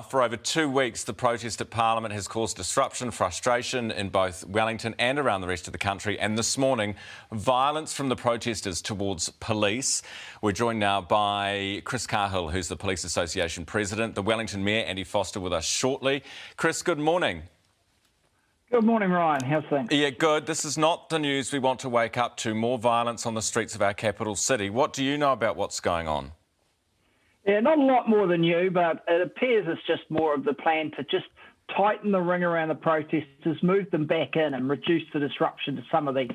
for over 2 weeks, the protest at Parliament has caused disruption, frustration in both Wellington and around the rest of the country. And this morning, violence from the protesters towards police. We're joined now by Chris Cahill, who's the Police Association President, the Wellington Mayor, Andy Foster, with us shortly. Chris, good morning. Good morning, Ryan. How's things? Yeah, good. This is not the news we want to wake up to. More violence on the streets of our capital city. What do you know about what's going on? Yeah, not a lot more than you, but it appears it's just more of the plan to just tighten the ring around the protesters, move them back in and reduce the disruption to some of the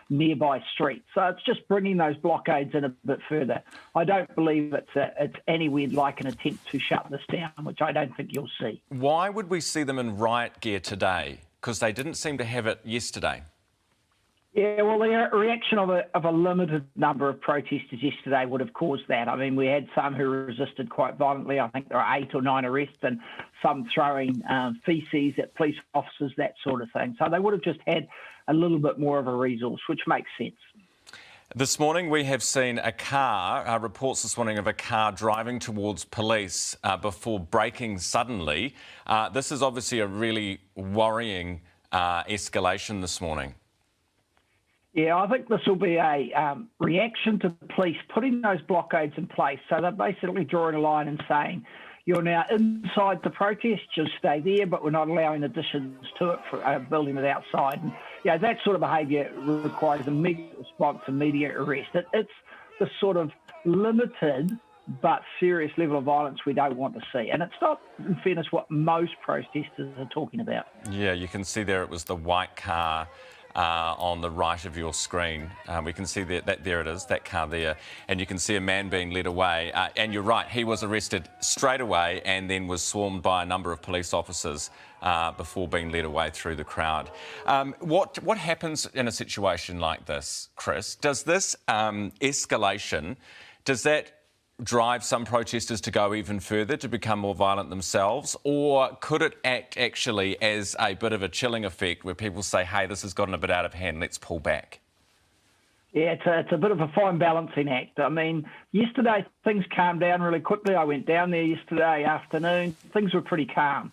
nearby streets. So it's just bringing those blockades in a bit further. I don't believe it's anywhere like an attempt to shut this down, which I don't think you'll see. Why would we see them in riot gear today? Because they didn't seem to have it yesterday. Yeah, well, the reaction of a limited number of protesters yesterday would have caused that. I mean, we had some who resisted quite violently. I think there were 8 or 9 arrests and some throwing feces at police officers, that sort of thing. So they would have just had a little bit more of a resource, which makes sense. This morning we have seen a car, reports this morning of a car driving towards police before braking suddenly. This is obviously a really worrying escalation this morning. Yeah, I think this will be a reaction to the police putting those blockades in place. So they're basically drawing a line and saying, you're now inside the protest, just stay there, but we're not allowing additions to it for building it outside. And yeah, that sort of behaviour requires immediate response, immediate arrest. It's the sort of limited but serious level of violence we don't want to see. And it's not, in fairness, what most protesters are talking about. Yeah, you can see there it was the white car on the right of your screen. We can see that there it is, that car there, and you can see a man being led away. And you're right, he was arrested straight away and then was swarmed by a number of police officers before being led away through the crowd. What happens in a situation like this, Chris? Does this escalation, does that drive some protesters to go even further, to become more violent themselves? Or could it act actually as a bit of a chilling effect where people say, hey, this has gotten a bit out of hand, let's pull back? Yeah, it's a bit of a fine balancing act. I mean, yesterday things calmed down really quickly. I went down there yesterday afternoon. Things were pretty calm.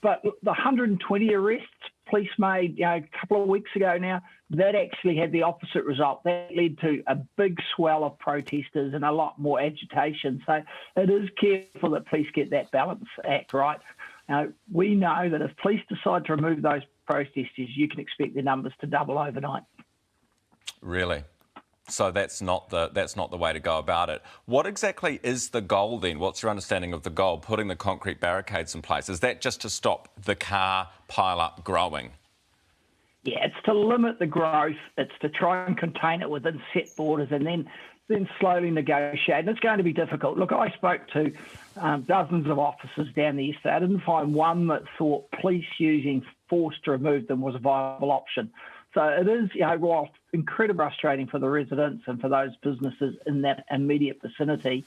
But the 120 arrests police made a couple of weeks ago now, that actually had the opposite result. That led to a big swell of protesters and a lot more agitation. So it is careful that police get that balance act right. Now, we know that if police decide to remove those protesters, you can expect the numbers to double overnight. Really? So that's not the way to go about it. What exactly is the goal then? What's your understanding of the goal, putting the concrete barricades in place? Is that just to stop the car pile-up growing? Yeah, it's to limit the growth. It's to try and contain it within set borders and then slowly negotiate. And it's going to be difficult. Look, I spoke to dozens of officers down there yesterday. I didn't find one that thought police using force to remove them was a viable option. So it is, while incredibly frustrating for the residents and for those businesses in that immediate vicinity,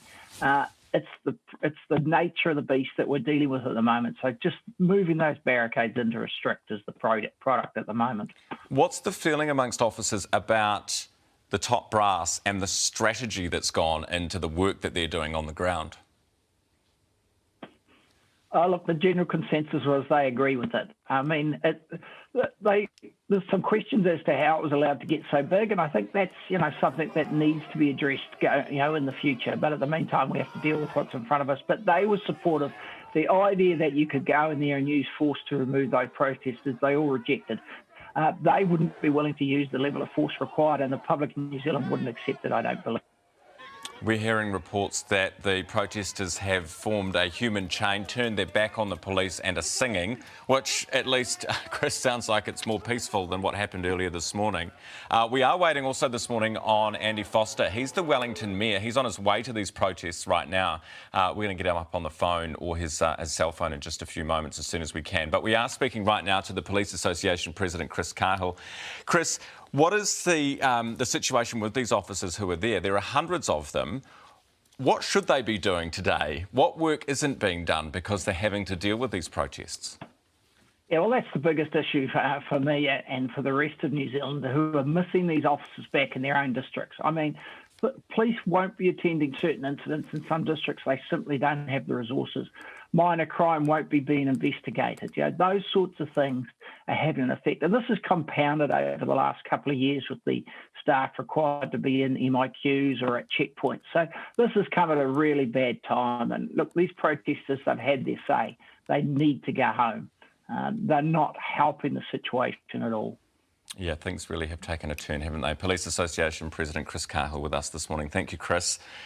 it's the nature of the beast that we're dealing with at the moment. So just moving those barricades in to restrict is the product at the moment. What's the feeling amongst officers about the top brass and the strategy that's gone into the work that they're doing on the ground? Look, the general consensus was they agree with it. I mean, there's some questions as to how it was allowed to get so big, and I think that's something that needs to be addressed in the future. But at the meantime, we have to deal with what's in front of us. But they were supportive. The idea that you could go in there and use force to remove those protesters, they all rejected. They wouldn't be willing to use the level of force required, and the public in New Zealand wouldn't accept it, I don't believe. We're hearing reports that the protesters have formed a human chain, turned their back on the police and are singing, which at least, Chris, sounds like it's more peaceful than what happened earlier this morning. We are waiting also this morning on Andy Foster. He's the Wellington Mayor. He's on his way to these protests right now. We're going to get him up on the phone or his cell phone in just a few moments as soon as we can. But we are speaking right now to the Police Association President, Chris Cahill. Chris, what is the situation with these officers who are there? There are hundreds of them. What should they be doing today? What work isn't being done because they're having to deal with these protests? Yeah, well, that's the biggest issue for me and for the rest of New Zealand, who are missing these officers back in their own districts. I mean, police won't be attending certain incidents in some districts. They simply don't have the resources. Minor crime won't be being investigated. Those sorts of things are having an effect. And this is compounded over the last couple of years with the staff required to be in MIQs or at checkpoints. So this has come at a really bad time. And look, these protesters, they've had their say. They need to go home. They're not helping the situation at all. Yeah, things really have taken a turn, haven't they? Police Association President Chris Cahill with us this morning. Thank you, Chris.